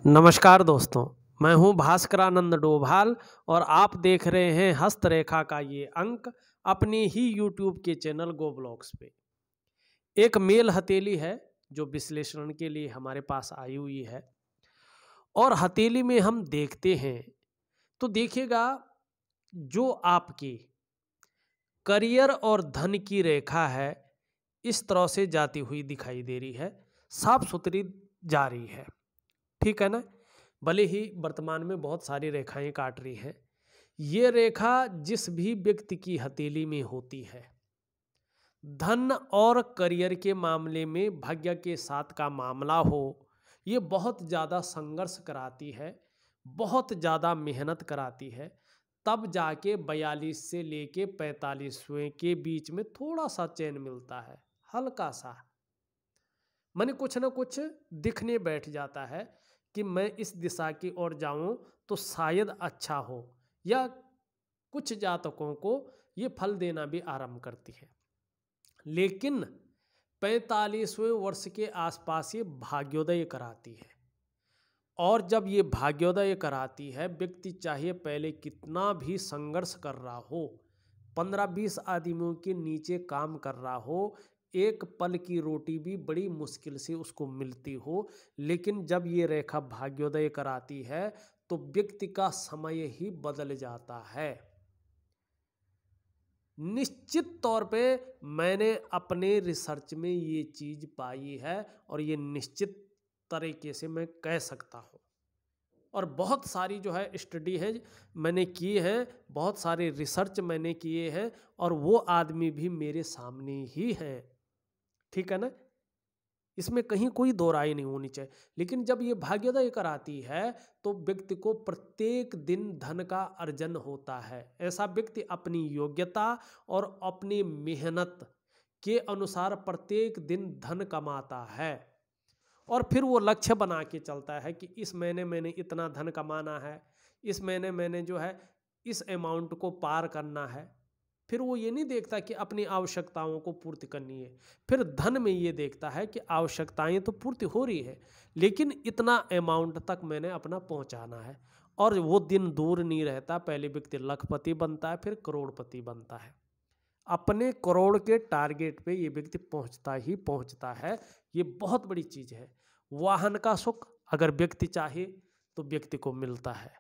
नमस्कार दोस्तों, मैं हूं भास्करानंद डोभाल और आप देख रहे हैं हस्तरेखा का ये अंक अपनी ही यूट्यूब के चैनल गो ब्लॉग्स पे। एक मेल हथेली है जो विश्लेषण के लिए हमारे पास आई हुई है और हथेली में हम देखते हैं तो देखिएगा जो आपकी करियर और धन की रेखा है इस तरह से जाती हुई दिखाई दे रही है, साफ सुथरी जा रही है, ठीक है ना। भले ही वर्तमान में बहुत सारी रेखाएं काट रही हैं, ये रेखा जिस भी व्यक्ति की हथेली में होती है, धन और करियर के मामले में भाग्य के साथ का मामला हो, ये बहुत ज़्यादा संघर्ष कराती है, बहुत ज़्यादा मेहनत कराती है। तब जाके 42 से लेके 45वें के बीच में थोड़ा सा चैन मिलता है, हल्का सा, माने कुछ ना कुछ दिखने बैठ जाता है कि मैं इस दिशा की ओर जाऊं तो शायद अच्छा हो, या कुछ जातकों को ये फल देना भी आरंभ करती है। लेकिन 45वें वर्ष के आसपास ये भाग्योदय कराती है, और जब ये भाग्योदय कराती है, व्यक्ति चाहे पहले कितना भी संघर्ष कर रहा हो, 15-20 आदमियों के नीचे काम कर रहा हो, एक पल की रोटी भी बड़ी मुश्किल से उसको मिलती हो, लेकिन जब ये रेखा भाग्योदय कराती है तो व्यक्ति का समय ही बदल जाता है। निश्चित तौर पे मैंने अपने रिसर्च में ये चीज पाई है और ये निश्चित तरीके से मैं कह सकता हूँ, और बहुत सारी जो है स्टडी है मैंने की है, बहुत सारे रिसर्च मैंने किए हैं, और वो आदमी भी मेरे सामने ही हैं, ठीक है ना। इसमें कहीं कोई दो राय नहीं होनी चाहिए। लेकिन जब ये भाग्योदय कराती है तो व्यक्ति को प्रत्येक दिन धन का अर्जन होता है। ऐसा व्यक्ति अपनी योग्यता और अपनी मेहनत के अनुसार प्रत्येक दिन धन कमाता है, और फिर वो लक्ष्य बना के चलता है कि इस महीने मैंने इतना धन कमाना है, इस महीने मैंने जो है इस अमाउंट को पार करना है। फिर वो ये नहीं देखता कि अपनी आवश्यकताओं को पूर्ति करनी है, फिर धन में ये देखता है कि आवश्यकताएं तो पूर्ति हो रही है, लेकिन इतना अमाउंट तक मैंने अपना पहुंचाना है। और वो दिन दूर नहीं रहता, पहले व्यक्ति लखपति बनता है, फिर करोड़पति बनता है। अपने करोड़ के टारगेट पे ये व्यक्ति पहुंचता ही पहुंचता है। ये बहुत बड़ी चीज है। वाहन का सुख अगर व्यक्ति चाहे तो व्यक्ति को मिलता है,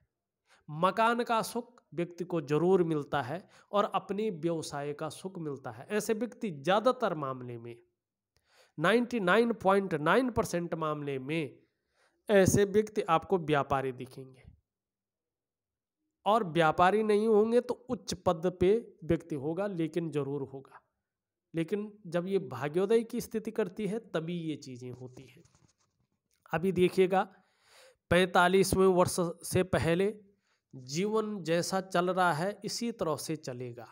मकान का सुख व्यक्ति को जरूर मिलता है, और अपने व्यवसाय का सुख मिलता है। ऐसे व्यक्ति ज्यादातर मामले में 99.9% मामले में ऐसे व्यक्ति आपको व्यापारी दिखेंगे, और व्यापारी नहीं होंगे तो उच्च पद पे व्यक्ति होगा, लेकिन जरूर होगा। लेकिन जब ये भाग्योदय की स्थिति करती है तभी ये चीजें होती हैं। अभी देखिएगा 45वें वर्ष से पहले जीवन जैसा चल रहा है इसी तरह से चलेगा।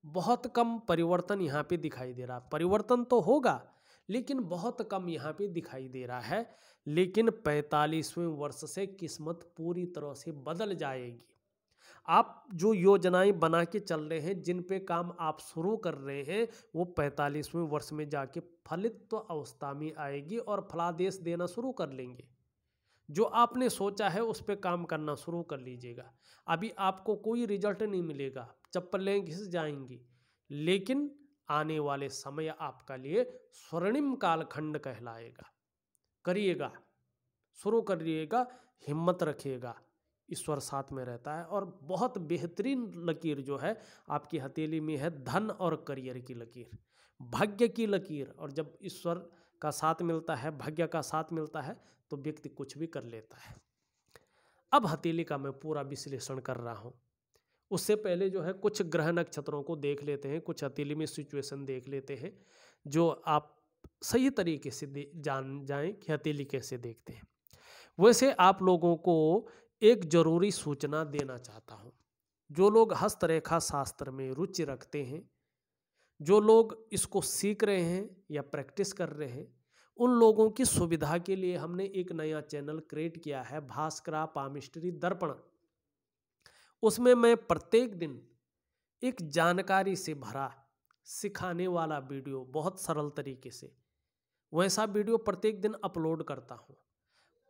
बहुत कम परिवर्तन यहाँ पे दिखाई दे रहा है। परिवर्तन तो होगा लेकिन बहुत कम यहाँ पे दिखाई दे रहा है। लेकिन 45वें वर्ष से किस्मत पूरी तरह से बदल जाएगी। आप जो योजनाएं बना के चल रहे हैं, जिन पे काम आप शुरू कर रहे हैं, वो 45वें वर्ष में जाके फलित्व अवस्था में आएगी और फलादेश देना शुरू कर लेंगे। जो आपने सोचा है उस पे काम करना शुरू कर लीजिएगा। अभी आपको कोई रिजल्ट नहीं मिलेगा, चप्पलें घिस जाएंगी, लेकिन आने वाले समय आपका लिए स्वर्णिम कालखंड कहलाएगा। करिएगा, शुरू करिएगा, हिम्मत रखिएगा, ईश्वर साथ में रहता है। और बहुत बेहतरीन लकीर जो है आपकी हथेली में है, धन और करियर की लकीर, भाग्य की लकीर। और जब ईश्वर का साथ मिलता है, भाग्य का साथ मिलता है, तो व्यक्ति कुछ भी कर लेता है। अब हथेली का मैं पूरा विश्लेषण कर रहा हूं, उससे पहले जो है कुछ ग्रह नक्षत्रों को देख लेते हैं, कुछ हथेली में सिचुएशन देख लेते हैं, जो आप सही तरीके से जान जाएं कि हथेली कैसे देखते हैं। वैसे आप लोगों को एक जरूरी सूचना देना चाहता हूं। जो लोग हस्तरेखा शास्त्र में रुचि रखते हैं, जो लोग इसको सीख रहे हैं या प्रैक्टिस कर रहे हैं, उन लोगों की सुविधा के लिए हमने एक नया चैनल क्रिएट किया है, भास्करा पामिस्ट्री दर्पण। उसमें मैं प्रत्येक दिन एक जानकारी से भरा सिखाने वाला वीडियो, बहुत सरल तरीके से वैसा वीडियो प्रत्येक दिन अपलोड करता हूं।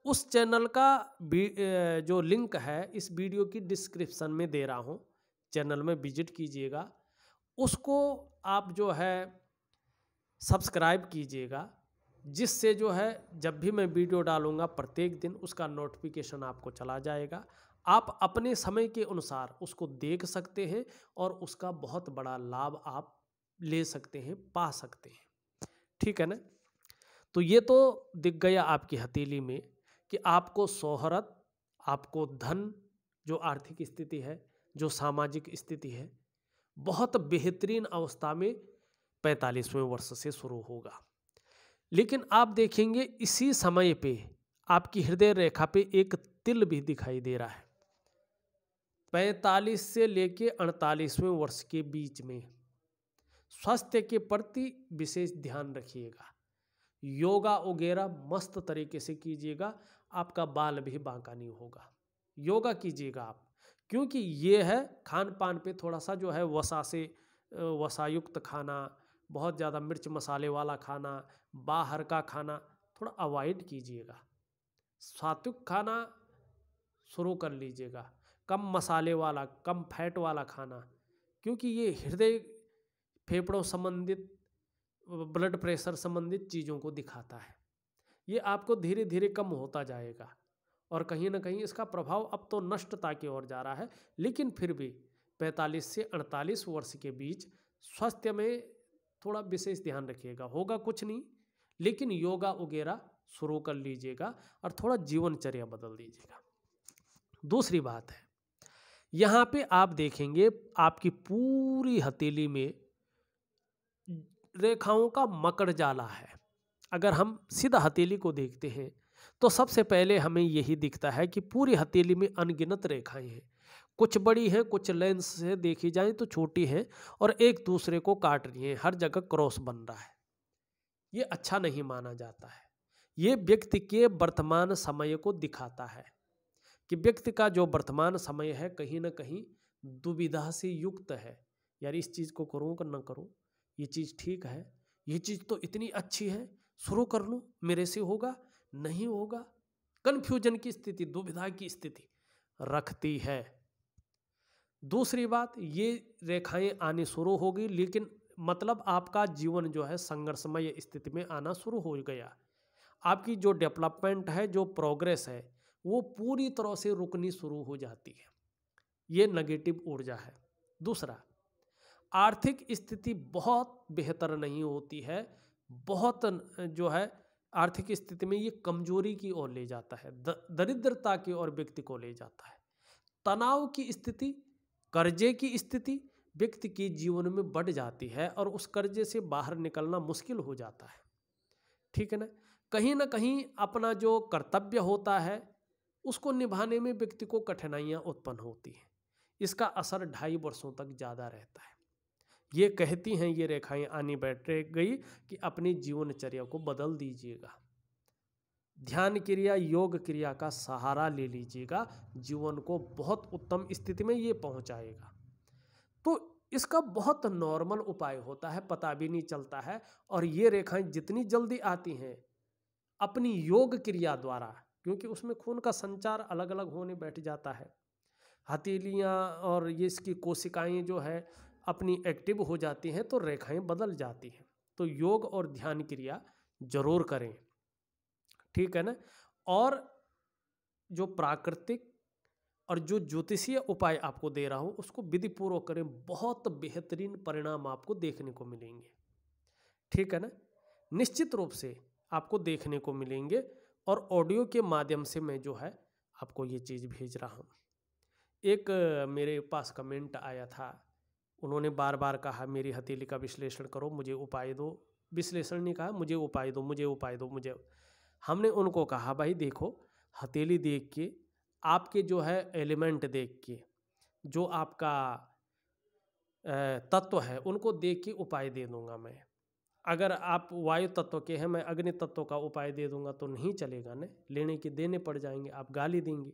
उस चैनल का जो लिंक है इस वीडियो की डिस्क्रिप्शन में दे रहा हूँ, चैनल में विजिट कीजिएगा, उसको आप जो है सब्सक्राइब कीजिएगा, जिससे जो है जब भी मैं वीडियो डालूँगा प्रत्येक दिन उसका नोटिफिकेशन आपको चला जाएगा। आप अपने समय के अनुसार उसको देख सकते हैं और उसका बहुत बड़ा लाभ आप ले सकते हैं, पा सकते हैं। ठीक है ना? तो ये तो दिख गया आपकी हथेली में कि आपको शोहरत, आपको धन, जो आर्थिक स्थिति है, जो सामाजिक स्थिति है, बहुत बेहतरीन अवस्था में 45वें वर्ष से शुरू होगा। लेकिन आप देखेंगे इसी समय पे आपकी हृदय रेखा पे एक तिल भी दिखाई दे रहा है। 45 से लेके 48वें वर्ष के बीच में स्वास्थ्य के प्रति विशेष ध्यान रखिएगा। योगा वगैरह मस्त तरीके से कीजिएगा, आपका बाल भी बांका नहीं होगा। योगा कीजिएगा आप, क्योंकि ये है खान पान पे थोड़ा सा जो है वसायुक्त खाना, बहुत ज़्यादा मिर्च मसाले वाला खाना, बाहर का खाना थोड़ा अवॉइड कीजिएगा। सात्विक खाना शुरू कर लीजिएगा, कम मसाले वाला, कम फैट वाला खाना, क्योंकि ये हृदय फेफड़ों संबंधित, ब्लड प्रेशर संबंधित चीज़ों को दिखाता है। ये आपको धीरे धीरे कम होता जाएगा और कहीं ना कहीं इसका प्रभाव अब तो नष्टता की ओर जा रहा है। लेकिन फिर भी 45 से 48 वर्ष के बीच स्वास्थ्य में थोड़ा विशेष ध्यान रखिएगा। होगा कुछ नहीं, लेकिन योगा वगैरह शुरू कर लीजिएगा और थोड़ा जीवनचर्या बदल दीजिएगा। दूसरी बात है, यहाँ पे आप देखेंगे आपकी पूरी हथेली में रेखाओं का मकड़ जाला है। अगर हम सीधा हथेली को देखते हैं तो सबसे पहले हमें यही दिखता है कि पूरी हथेली में अनगिनत रेखाएं हैं। कुछ बड़ी हैं, कुछ लेंस से देखी जाए तो छोटी हैं और एक दूसरे को काट रही हैं, हर जगह क्रॉस बन रहा है। ये अच्छा नहीं माना जाता है। ये व्यक्ति के वर्तमान समय को दिखाता है कि व्यक्ति का जो वर्तमान समय है कहीं ना कहीं दुविधा से युक्त है। यार इस चीज़ को करूँ कि ना करूँ, ये चीज़ ठीक है, ये चीज़ तो इतनी अच्छी है, शुरू कर लूँ, मेरे से होगा नहीं होगा। कन्फ्यूजन की स्थिति, दुविधा की स्थिति रखती है। दूसरी बात, ये रेखाएं आनी शुरू होगी, लेकिन मतलब आपका जीवन जो है संघर्षमय स्थिति में आना शुरू हो गया। आपकी जो डेवलपमेंट है, जो प्रोग्रेस है, वो पूरी तरह से रुकनी शुरू हो जाती है। ये नेगेटिव ऊर्जा है। दूसरा, आर्थिक स्थिति बहुत बेहतर नहीं होती है, बहुत जो है आर्थिक स्थिति में ये कमजोरी की ओर ले जाता है, दरिद्रता की ओर व्यक्ति को ले जाता है। तनाव की स्थिति, कर्जे की स्थिति व्यक्ति के जीवन में बढ़ जाती है और उस कर्जे से बाहर निकलना मुश्किल हो जाता है। ठीक है ना कहीं अपना जो कर्तव्य होता है उसको निभाने में व्यक्ति को कठिनाइयाँ उत्पन्न होती हैं। इसका असर 2.5 वर्षों तक ज़्यादा रहता है। ये कहती हैं ये रेखाएं आनी बैठ गई कि अपनी जीवनचर्या को बदल दीजिएगा, ध्यान क्रिया, योग क्रिया का सहारा ले लीजिएगा, जीवन को बहुत उत्तम स्थिति में ये पहुंचाएगा। तो इसका बहुत नॉर्मल उपाय होता है, पता भी नहीं चलता है। और ये रेखाएं जितनी जल्दी आती हैं अपनी योग क्रिया द्वारा, क्योंकि उसमें खून का संचार अलग अलग होने बैठ जाता है, हथेलियाँ और ये इसकी कोशिकाएं जो है अपनी एक्टिव हो जाती हैं तो रेखाएं बदल जाती हैं। तो योग और ध्यान क्रिया जरूर करें। ठीक है ना? और जो प्राकृतिक और जो ज्योतिषीय उपाय आपको दे रहा हूँ उसको विधि पूर्वक करें, बहुत बेहतरीन परिणाम आपको देखने को मिलेंगे। ठीक है ना? निश्चित रूप से आपको देखने को मिलेंगे। और ऑडियो के माध्यम से मैं जो है आपको ये चीज़ भेज रहा हूँ। एक मेरे पास कमेंट आया था, उन्होंने बार बार कहा मेरी हथेली का विश्लेषण करो, मुझे उपाय दो। विश्लेषण नहीं कहा, मुझे उपाय दो, मुझे उपाय दो, मुझे। हमने उनको कहा भाई देखो, हथेली देख के, आपके जो है एलिमेंट देख के, जो आपका तत्व है उनको देख के उपाय दे दूंगा मैं। अगर आप वायु तत्व के हैं, मैं अग्नि तत्व का उपाय दे दूंगा तो नहीं चलेगा ना, लेने के देने पड़ जाएंगे, आप गाली देंगे।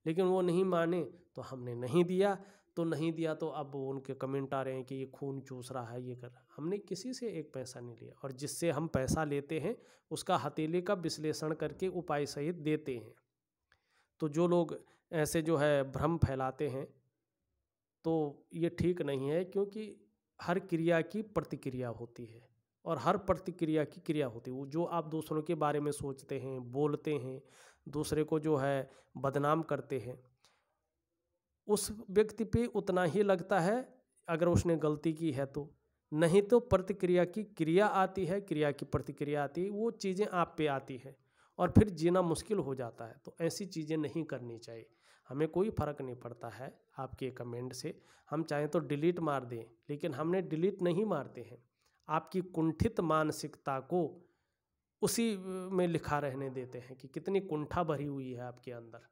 लेकिन वो नहीं माने तो हमने नहीं दिया। तो नहीं दिया तो अब उनके कमेंट आ रहे हैं कि ये खून चूस रहा है, ये कर रहा है। हमने किसी से एक पैसा नहीं लिया, और जिससे हम पैसा लेते हैं उसका हथेली का विश्लेषण करके उपाय सहित देते हैं। तो जो लोग ऐसे जो है भ्रम फैलाते हैं तो ये ठीक नहीं है, क्योंकि हर क्रिया की प्रतिक्रिया होती है और हर प्रतिक्रिया की क्रिया होती है। वो जो आप दूसरों के बारे में सोचते हैं, बोलते हैं, दूसरे को जो है बदनाम करते हैं, उस व्यक्ति पे उतना ही लगता है अगर उसने गलती की है तो। नहीं तो प्रतिक्रिया की क्रिया आती है, क्रिया की प्रतिक्रिया आती है, वो चीज़ें आप पे आती है और फिर जीना मुश्किल हो जाता है। तो ऐसी चीज़ें नहीं करनी चाहिए। हमें कोई फ़र्क नहीं पड़ता है आपके कमेंट से, हम चाहें तो डिलीट मार दें, लेकिन हमने डिलीट नहीं मारते हैं। आपकी कुंठित मानसिकता को उसी में लिखा रहने देते हैं कि कितनी कुंठा भरी हुई है आपके अंदर।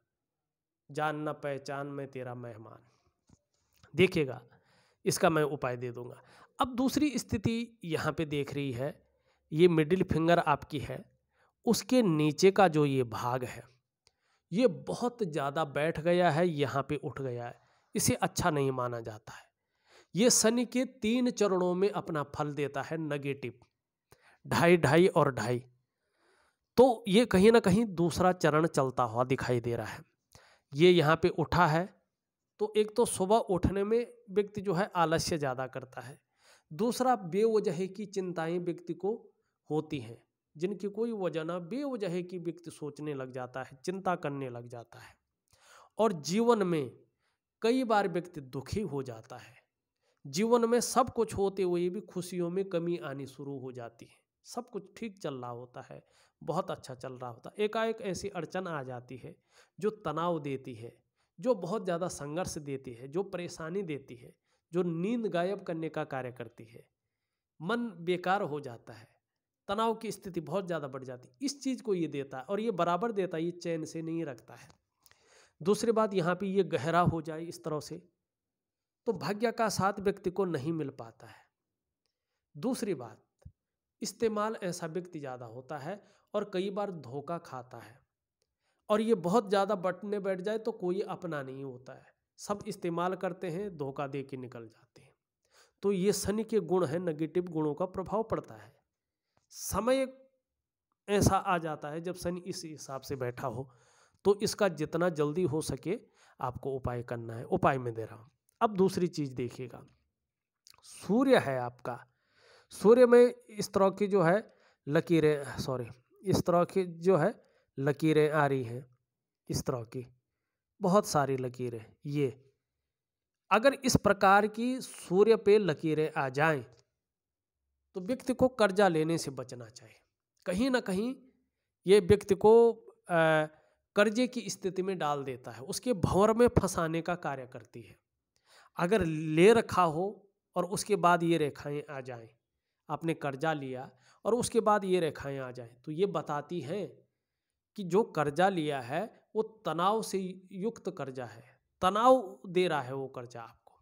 जान न पहचान मैं तेरा मेहमान। देखिएगा, इसका मैं उपाय दे दूंगा। अब दूसरी स्थिति यहाँ पे देख रही है, ये मिडिल फिंगर आपकी है, उसके नीचे का जो ये भाग है ये बहुत ज़्यादा बैठ गया है, यहाँ पे उठ गया है, इसे अच्छा नहीं माना जाता है। ये शनि के 3 चरणों में अपना फल देता है नेगेटिव, 2.5 और 2.5। तो ये कहीं ना कहीं दूसरा चरण चलता हुआ दिखाई दे रहा है। ये यहाँ पे उठा है, तो एक तो सुबह उठने में व्यक्ति जो है आलस्य ज़्यादा करता है। दूसरा, बेवजह की चिंताएं व्यक्ति को होती हैं, जिनकी कोई वजह ना, बेवजह की व्यक्ति सोचने लग जाता है, चिंता करने लग जाता है। और जीवन में कई बार व्यक्ति दुखी हो जाता है। जीवन में सब कुछ होते हुए भी खुशियों में कमी आनी शुरू हो जाती है। सब कुछ ठीक चल रहा होता है, बहुत अच्छा चल रहा होता है, एकाएक ऐसी अड़चन आ जाती है जो तनाव देती है, जो बहुत ज़्यादा संघर्ष देती है, जो परेशानी देती है, जो नींद गायब करने का कार्य करती है। मन बेकार हो जाता है, तनाव की स्थिति बहुत ज़्यादा बढ़ जाती है। इस चीज़ को ये देता है, और ये बराबर देता है, ये चैन से नहीं रखता है। दूसरी बात, यहाँ पे ये गहरा हो जाए इस तरह से तो भाग्य का साथ व्यक्ति को नहीं मिल पाता है। दूसरी बात, इस्तेमाल ऐसा व्यक्ति ज़्यादा होता है और कई बार धोखा खाता है, और ये बहुत ज़्यादा बटने बैठ जाए तो कोई अपना नहीं होता है, सब इस्तेमाल करते हैं, धोखा दे के निकल जाते हैं। तो ये शनि के गुण हैं, नेगेटिव गुणों का प्रभाव पड़ता है। समय ऐसा आ जाता है जब शनि इस हिसाब से बैठा हो, तो इसका जितना जल्दी हो सके आपको उपाय करना है। उपाय में दे रहा हूँ। अब दूसरी चीज़ देखिएगा, सूर्य है आपका, सूर्य में इस तरह की जो है लकीरें, इस तरह की जो है लकीरें आ रही हैं, इस तरह की बहुत सारी लकीरें। ये अगर इस प्रकार की सूर्य पे लकीरें आ जाएं तो व्यक्ति को कर्जा लेने से बचना चाहिए। कहीं ना कहीं ये व्यक्ति को कर्जे की स्थिति में डाल देता है, उसके भंवर में फंसाने का कार्य करती है। अगर ले रखा हो और उसके बाद ये रेखाएं आ जाएं, आपने कर्जा लिया और उसके बाद ये रेखाएं आ जाएं, तो ये बताती हैं कि जो कर्जा लिया है वो तनाव से युक्त कर्जा है, तनाव दे रहा है वो कर्जा आपको,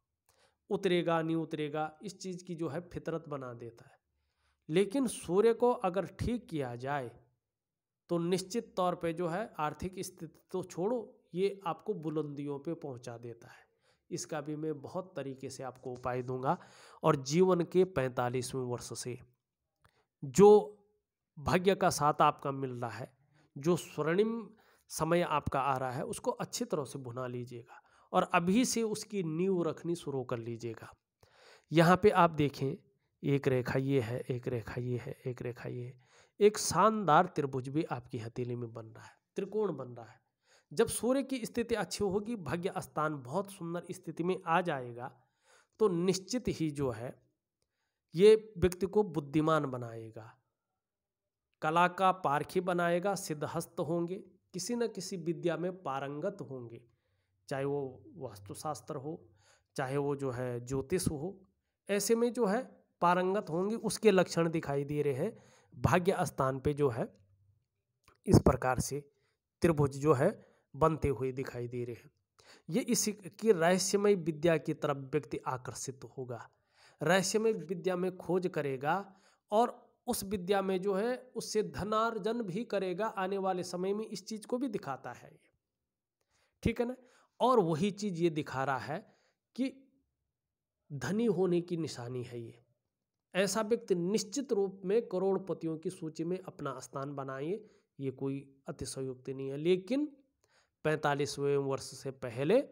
उतरेगा नहीं उतरेगा, इस चीज़ की जो है फितरत बना देता है। लेकिन सूर्य को अगर ठीक किया जाए तो निश्चित तौर पे जो है आर्थिक स्थिति तो छोड़ो, ये आपको बुलंदियों पे पहुंचा देता है। इसका भी मैं बहुत तरीके से आपको उपाय दूंगा। और जीवन के 45वें वर्ष से जो भाग्य का साथ आपका मिल रहा है, जो स्वर्णिम समय आपका आ रहा है, उसको अच्छी तरह से भुना लीजिएगा और अभी से उसकी नींव रखनी शुरू कर लीजिएगा। यहाँ पे आप देखें, एक रेखा ये है, एक रेखा ये है, एक रेखा ये है, एक शानदार त्रिभुज भी आपकी हथेली में बन रहा है, त्रिकोण बन रहा है। जब सूर्य की स्थिति अच्छी होगी, भाग्य स्थान बहुत सुंदर स्थिति में आ जाएगा, तो निश्चित ही जो है ये व्यक्ति को बुद्धिमान बनाएगा, कला का पारखी बनाएगा, सिद्धहस्त होंगे, किसी न किसी विद्या में पारंगत होंगे, चाहे वो वास्तुशास्त्र हो, चाहे वो जो है ज्योतिष हो, ऐसे में जो है पारंगत होंगे। उसके लक्षण दिखाई दे रहे हैं भाग्य स्थान पे जो है इस प्रकार से त्रिभुज जो है बनते हुए दिखाई दे रहे हैं। ये इसी की रहस्यमय विद्या की तरफ व्यक्ति आकर्षित होगा, रहस्यमय विद्या में खोज करेगा और उस विद्या में जो है उससे धनार्जन भी करेगा। आने वाले समय में इस चीज को भी दिखाता है ये, ठीक है ना। और वही चीज ये दिखा रहा है कि धनी होने की निशानी है ये। ऐसा व्यक्ति निश्चित रूप में करोड़पतियों की सूची में अपना स्थान बनाए, ये कोई अतिशयोक्ति नहीं है। लेकिन 45वें वर्ष से पहले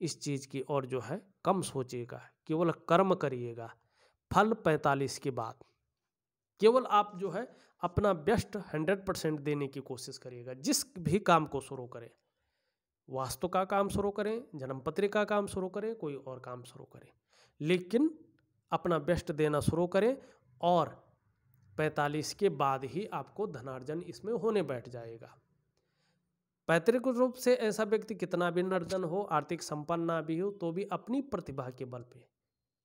इस चीज की ओर जो है कम सोचिएगा, केवल कर्म करिएगा। फल 45 के बाद केवल आप जो है अपना बेस्ट 100% देने की कोशिश करिएगा। जिस भी काम को शुरू करें, वास्तु का काम शुरू करें, जन्मपत्री का काम शुरू करें, कोई और काम शुरू करें, लेकिन अपना बेस्ट देना शुरू करें और 45 के बाद ही आपको धनार्जन इसमें होने बैठ जाएगा। पैतृक रूप से ऐसा व्यक्ति कितना भी निर्धन हो, आर्थिक संपन्न ना भी हो, तो भी अपनी प्रतिभा के बल पे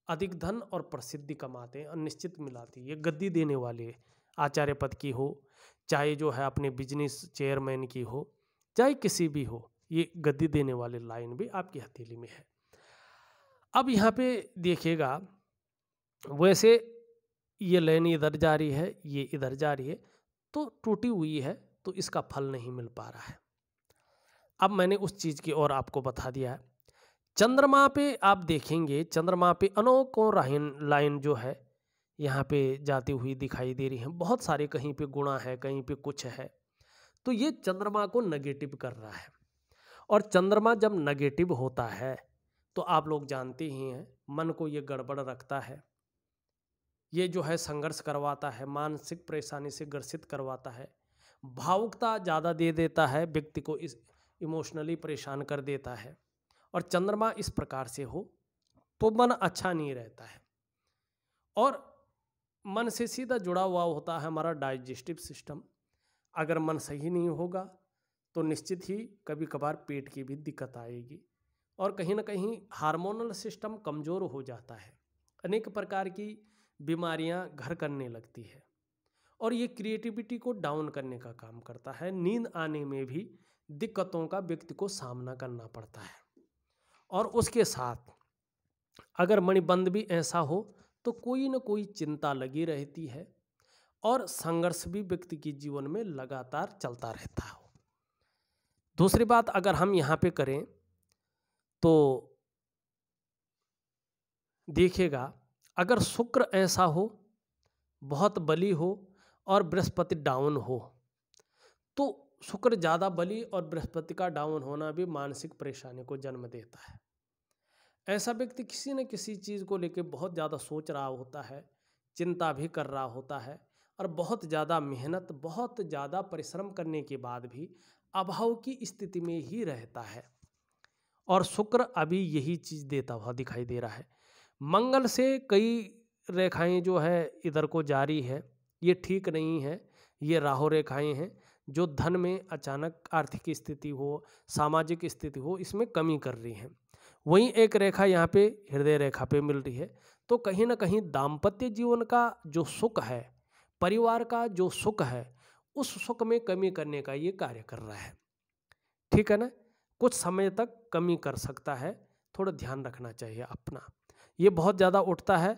अधिक धन और प्रसिद्धि कमाते हैं, अनिश्चित मिलाती है। ये गद्दी देने वाले आचार्य पद की हो, चाहे जो है अपने बिजनेस चेयरमैन की हो, चाहे किसी भी हो, ये गद्दी देने वाले लाइन भी आपकी हथेली में है। अब यहाँ पे देखिएगा, वैसे ये लाइन इधर जा रही है, ये इधर जा रही है, तो टूटी हुई है, तो इसका फल नहीं मिल पा रहा है। अब मैंने उस चीज की ओर आपको बता दिया है। चंद्रमा पे आप देखेंगे, चंद्रमा पे अनोखों लाइन जो है यहाँ पे जाती हुई दिखाई दे रही है। बहुत सारे, कहीं पे गुणा है, कहीं पे कुछ है, तो ये चंद्रमा को नेगेटिव कर रहा है। और चंद्रमा जब नेगेटिव होता है तो आप लोग जानते ही हैं, मन को ये गड़बड़ रखता है, ये जो है संघर्ष करवाता है, मानसिक परेशानी से ग्रसित करवाता है, भावुकता ज़्यादा दे देता है, व्यक्ति को इस इमोशनली परेशान कर देता है। और चंद्रमा इस प्रकार से हो तो मन अच्छा नहीं रहता है। और मन से सीधा जुड़ा हुआ होता है हमारा डाइजेस्टिव सिस्टम। अगर मन सही नहीं होगा तो निश्चित ही कभी कभार पेट की भी दिक्कत आएगी, और कहीं ना कहीं हार्मोनल सिस्टम कमज़ोर हो जाता है, अनेक प्रकार की बीमारियां घर करने लगती है, और ये क्रिएटिविटी को डाउन करने का काम करता है। नींद आने में भी दिक्कतों का व्यक्ति को सामना करना पड़ता है। और उसके साथ अगर मणिबंध भी ऐसा हो तो कोई न कोई चिंता लगी रहती है, और संघर्ष भी व्यक्ति के जीवन में लगातार चलता रहता हो। दूसरी बात अगर हम यहाँ पे करें तो देखिएगा, अगर शुक्र ऐसा हो, बहुत बली हो, और बृहस्पति डाउन हो, तो शुक्र ज़्यादा बली और बृहस्पति का डाउन होना भी मानसिक परेशानी को जन्म देता है। ऐसा व्यक्ति किसी न किसी चीज़ को लेकर बहुत ज़्यादा सोच रहा होता है, चिंता भी कर रहा होता है, और बहुत ज़्यादा मेहनत, बहुत ज़्यादा परिश्रम करने के बाद भी अभाव की स्थिति में ही रहता है। और शुक्र अभी यही चीज़ देता हुआ दिखाई दे रहा है। मंगल से कई रेखाएं जो है इधर को जारी है, ये ठीक नहीं है, ये राहु रेखाएं हैं जो धन में अचानक आर्थिक स्थिति हो, सामाजिक स्थिति हो, इसमें कमी कर रही हैं। वहीं एक रेखा यहाँ पे हृदय रेखा पे मिल रही है, तो कहीं ना कहीं दाम्पत्य जीवन का जो सुख है, परिवार का जो सुख है, उस सुख में कमी करने का ये कार्य कर रहा है। ठीक है ना, कुछ समय तक कमी कर सकता है, थोड़ा ध्यान रखना चाहिए अपना। ये बहुत ज़्यादा उठता है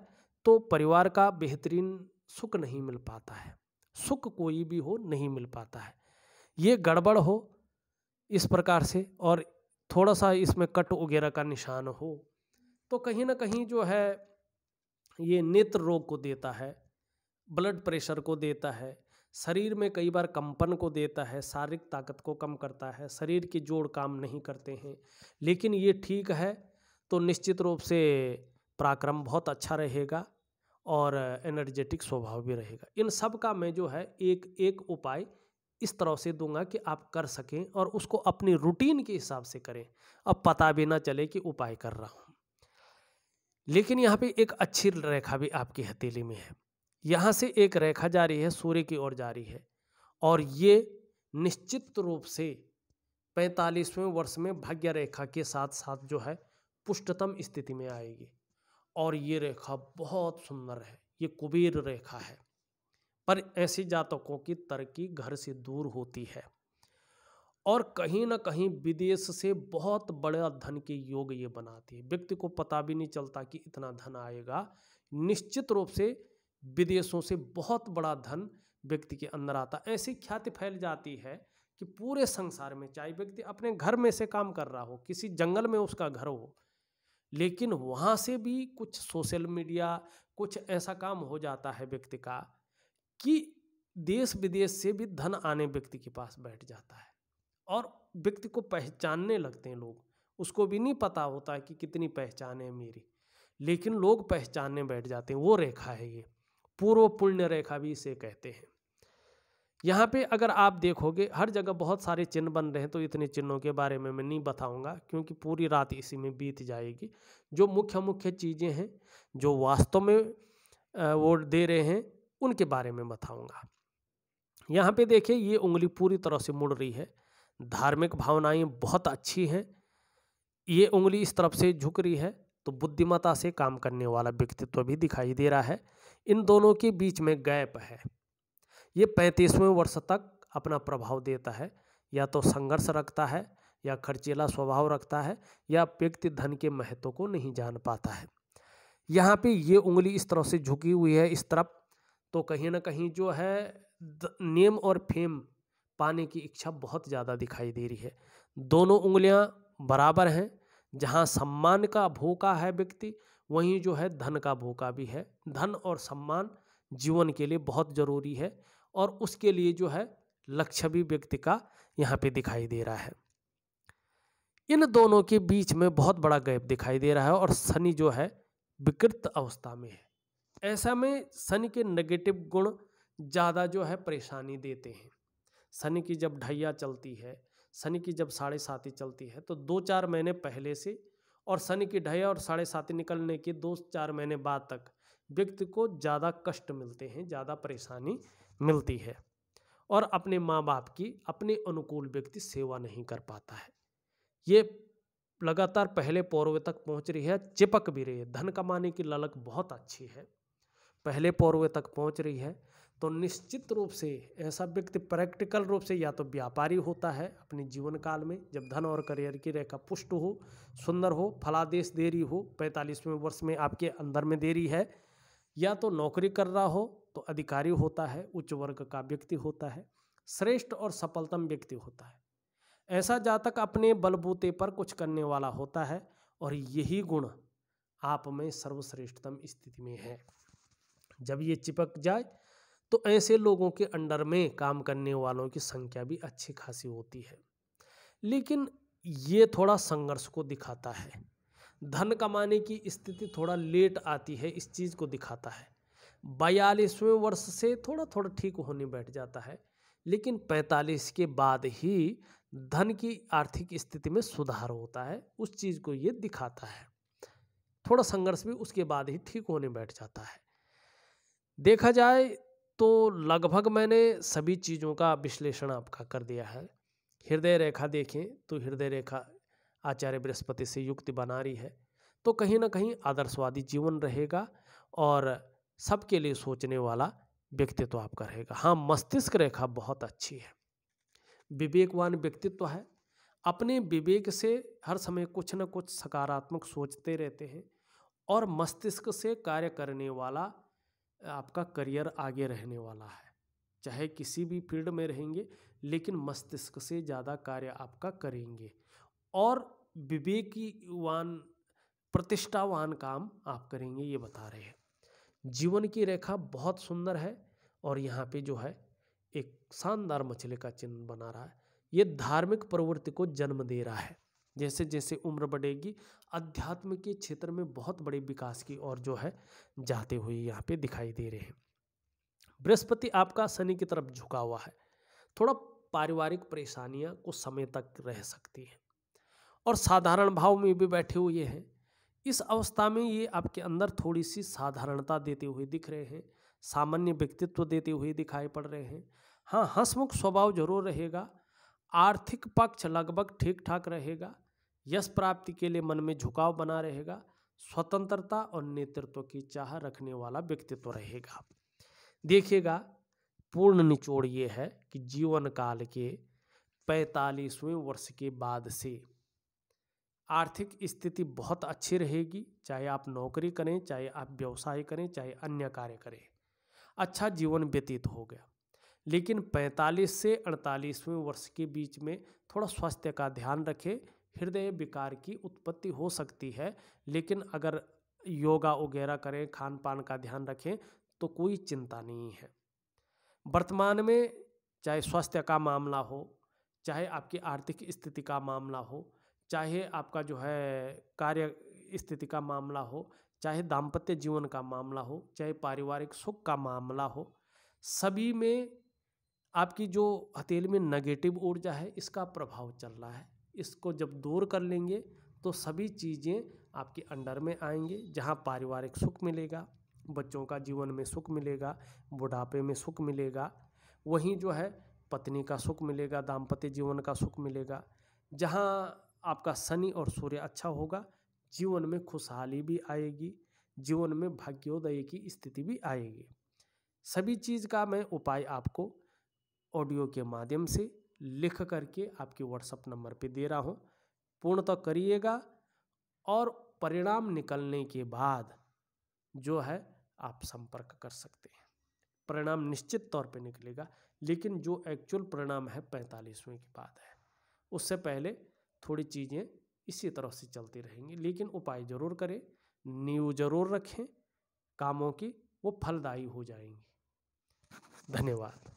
तो परिवार का बेहतरीन सुख नहीं मिल पाता है, सुख कोई भी हो नहीं मिल पाता है। ये गड़बड़ हो इस प्रकार से, और थोड़ा सा इसमें कट वगैरह का निशान हो, तो कहीं ना कहीं जो है ये नेत्र रोग को देता है, ब्लड प्रेशर को देता है, शरीर में कई बार कंपन को देता है, शारीरिक ताकत को कम करता है, शरीर के जोड़ काम नहीं करते हैं। लेकिन ये ठीक है तो निश्चित रूप से पराक्रम बहुत अच्छा रहेगा और एनर्जेटिक स्वभाव भी रहेगा। इन सब का मैं जो है एक एक उपाय इस तरह से दूंगा कि आप कर सकें और उसको अपनी रूटीन के हिसाब से करें, अब पता भी ना चले कि उपाय कर रहा हूँ। लेकिन यहाँ पे एक अच्छी रेखा भी आपकी हथेली में है, यहाँ से एक रेखा जा रही है, सूर्य की ओर जा रही है, और ये निश्चित रूप से 45वें वर्ष में भाग्य रेखा के साथ साथ जो है पुष्टतम स्थिति में आएगी। और ये रेखा बहुत सुंदर है, ये कुबेर रेखा है, पर ऐसे जातकों की तरक्की घर से दूर होती है, और कहीं ना कहीं विदेश से बहुत बड़ा धन के योग ये बनाती है। व्यक्ति को पता भी नहीं चलता कि इतना धन आएगा। निश्चित रूप से विदेशों से बहुत बड़ा धन व्यक्ति के अंदर आता, ऐसी ख्याति फैल जाती है कि पूरे संसार में, चाहे व्यक्ति अपने घर में से काम कर रहा हो, किसी जंगल में उसका घर हो, लेकिन वहाँ से भी कुछ सोशल मीडिया, कुछ ऐसा काम हो जाता है व्यक्ति का कि देश विदेश से भी धन आने व्यक्ति के पास बैठ जाता है और व्यक्ति को पहचानने लगते हैं लोग। उसको भी नहीं पता होता है कि कितनी पहचान है मेरी, लेकिन लोग पहचानने बैठ जाते हैं। वो रेखा है ये, पूर्व पुण्य रेखा भी इसे कहते हैं। यहाँ पे अगर आप देखोगे हर जगह बहुत सारे चिन्ह बन रहे हैं, तो इतने चिन्हों के बारे में मैं नहीं बताऊंगा क्योंकि पूरी रात इसी में बीत जाएगी। जो मुख्य मुख्य चीज़ें हैं जो वास्तव में वो दे रहे हैं उनके बारे में बताऊंगा। यहाँ पे देखिए ये उंगली पूरी तरह से मुड़ रही है, धार्मिक भावनाएं बहुत अच्छी हैं। ये उंगली इस तरफ से झुक रही है तो बुद्धिमत्ता से काम करने वाला व्यक्तित्व भी दिखाई दे रहा है। इन दोनों के बीच में गैप है। ये 35वें वर्ष तक अपना प्रभाव देता है, या तो संघर्ष रखता है या खर्चीला स्वभाव रखता है या व्यक्ति धन के महत्व को नहीं जान पाता है। यहाँ पे ये उंगली इस तरह से झुकी हुई है इस तरफ, तो कहीं ना कहीं जो है नेम और फेम पाने की इच्छा बहुत ज़्यादा दिखाई दे रही है। दोनों उंगलियां बराबर हैं। जहाँ सम्मान का भूखा है व्यक्ति, वहीं जो है धन का भूखा भी है। धन और सम्मान जीवन के लिए बहुत ज़रूरी है और उसके लिए जो है लक्ष्य भी व्यक्ति का यहाँ पे दिखाई दे रहा है। इन दोनों के बीच में बहुत बड़ा गैप दिखाई दे रहा है और शनि जो है विकृत अवस्था में है। ऐसा में शनि के नेगेटिव गुण ज़्यादा जो है परेशानी देते हैं। शनि की जब ढैया चलती है, शनि की जब 7.5 चलती है, तो 2-4 महीने पहले से और शनि की ढैया और 7.5 निकलने के 2-4 महीने बाद तक व्यक्ति को ज़्यादा कष्ट मिलते हैं, ज़्यादा परेशानी मिलती है और अपने माँ बाप की अपने अनुकूल व्यक्ति सेवा नहीं कर पाता है। ये लगातार पहले पौरवे तक पहुँच रही है, चिपक भी रही है। धन कमाने की ललक बहुत अच्छी है, पहले पौरवे तक पहुँच रही है, तो निश्चित रूप से ऐसा व्यक्ति प्रैक्टिकल रूप से या तो व्यापारी होता है अपने जीवन काल में, जब धन और करियर की रेखा पुष्ट हो, सुंदर हो, फलादेश देरी हो, 45वें वर्ष में आपके अंदर में देरी है, या तो नौकरी कर रहा हो तो अधिकारी होता है, उच्च वर्ग का व्यक्ति होता है, श्रेष्ठ और सफलतम व्यक्ति होता है। ऐसा जातक अपने बलबूते पर कुछ करने वाला होता है और यही गुण आप में सर्वश्रेष्ठतम स्थिति में है। जब ये चिपक जाए तो ऐसे लोगों के अंडर में काम करने वालों की संख्या भी अच्छी खासी होती है, लेकिन ये थोड़ा संघर्ष को दिखाता है। धन कमाने की स्थिति थोड़ा लेट आती है, इस चीज़ को दिखाता है। 42वें वर्ष से थोड़ा थोड़ा ठीक होने बैठ जाता है, लेकिन 45 के बाद ही धन की आर्थिक स्थिति में सुधार होता है, उस चीज़ को ये दिखाता है। थोड़ा संघर्ष भी उसके बाद ही ठीक होने बैठ जाता है। देखा जाए तो लगभग मैंने सभी चीज़ों का विश्लेषण आपका कर दिया है। हृदय रेखा देखें तो हृदय रेखा आचार्य बृहस्पति से युक्त बना रही है, तो कहीं ना कहीं आदर्शवादी जीवन रहेगा और सबके लिए सोचने वाला व्यक्तित्व आपका रहेगा। हाँ, मस्तिष्क रेखा बहुत अच्छी है, विवेकवान व्यक्तित्व है, अपने विवेक से हर समय कुछ न कुछ सकारात्मक सोचते रहते हैं और मस्तिष्क से कार्य करने वाला आपका करियर आगे रहने वाला है। चाहे किसी भी फील्ड में रहेंगे, लेकिन मस्तिष्क से ज़्यादा कार्य आपका करेंगे और विवेकीवान प्रतिष्ठावान काम आप करेंगे, ये बता रहे हैं। जीवन की रेखा बहुत सुंदर है और यहाँ पे जो है एक शानदार मछली का चिन्ह बना रहा है। ये धार्मिक प्रवृत्ति को जन्म दे रहा है। जैसे जैसे उम्र बढ़ेगी, अध्यात्म के क्षेत्र में बहुत बड़े विकास की ओर जो है जाते हुए यहाँ पे दिखाई दे रहे हैं। बृहस्पति आपका शनि की तरफ झुका हुआ है, थोड़ा पारिवारिक परेशानियां कुछ समय तक रह सकती हैं और साधारण भाव में भी बैठे हुए हैं। इस अवस्था में ये आपके अंदर थोड़ी सी साधारणता देते हुए दिख रहे हैं, सामान्य व्यक्तित्व देते हुए दिखाई पड़ रहे हैं। हाँ, हंसमुख स्वभाव जरूर रहेगा, आर्थिक पक्ष लगभग ठीक ठाक रहेगा, यश प्राप्ति के लिए मन में झुकाव बना रहेगा, स्वतंत्रता और नेतृत्व की चाह रखने वाला व्यक्तित्व रहेगा। देखिएगा, पूर्ण निचोड़ ये है कि जीवन काल के 45वें वर्ष के बाद से आर्थिक स्थिति बहुत अच्छी रहेगी। चाहे आप नौकरी करें, चाहे आप व्यवसाय करें, चाहे अन्य कार्य करें, अच्छा जीवन व्यतीत हो गया। लेकिन 45 से 48वें वर्ष के बीच में थोड़ा स्वास्थ्य का ध्यान रखें, हृदय विकार की उत्पत्ति हो सकती है। लेकिन अगर योगा वगैरह करें, खान पान का ध्यान रखें तो कोई चिंता नहीं है। वर्तमान में चाहे स्वास्थ्य का मामला हो, चाहे आपकी आर्थिक स्थिति का मामला हो, चाहे आपका जो है कार्य स्थिति का मामला हो, चाहे दाम्पत्य जीवन का मामला हो, चाहे पारिवारिक सुख का मामला हो, सभी में आपकी जो हथेली में नेगेटिव ऊर्जा है इसका प्रभाव चल रहा है। इसको जब दूर कर लेंगे तो सभी चीज़ें आपके अंडर में आएंगे। जहाँ पारिवारिक सुख मिलेगा, बच्चों का जीवन में सुख मिलेगा, बुढ़ापे में सुख मिलेगा, वहीं जो है पत्नी का सुख मिलेगा, दाम्पत्य जीवन का सुख मिलेगा। जहाँ आपका शनि और सूर्य अच्छा होगा, जीवन में खुशहाली भी आएगी, जीवन में भाग्योदय की स्थिति भी आएगी। सभी चीज़ का मैं उपाय आपको ऑडियो के माध्यम से लिख करके आपके व्हाट्सएप नंबर पे दे रहा हूँ। पूर्णतः करिएगा और परिणाम निकलने के बाद जो है आप संपर्क कर सकते हैं। परिणाम निश्चित तौर पे निकलेगा, लेकिन जो एक्चुअल परिणाम है 45वें की बात है। उससे पहले थोड़ी चीज़ें इसी तरह से चलती रहेंगी, लेकिन उपाय जरूर करें, नींव जरूर रखें कामों की, वो फलदायी हो जाएंगी। धन्यवाद।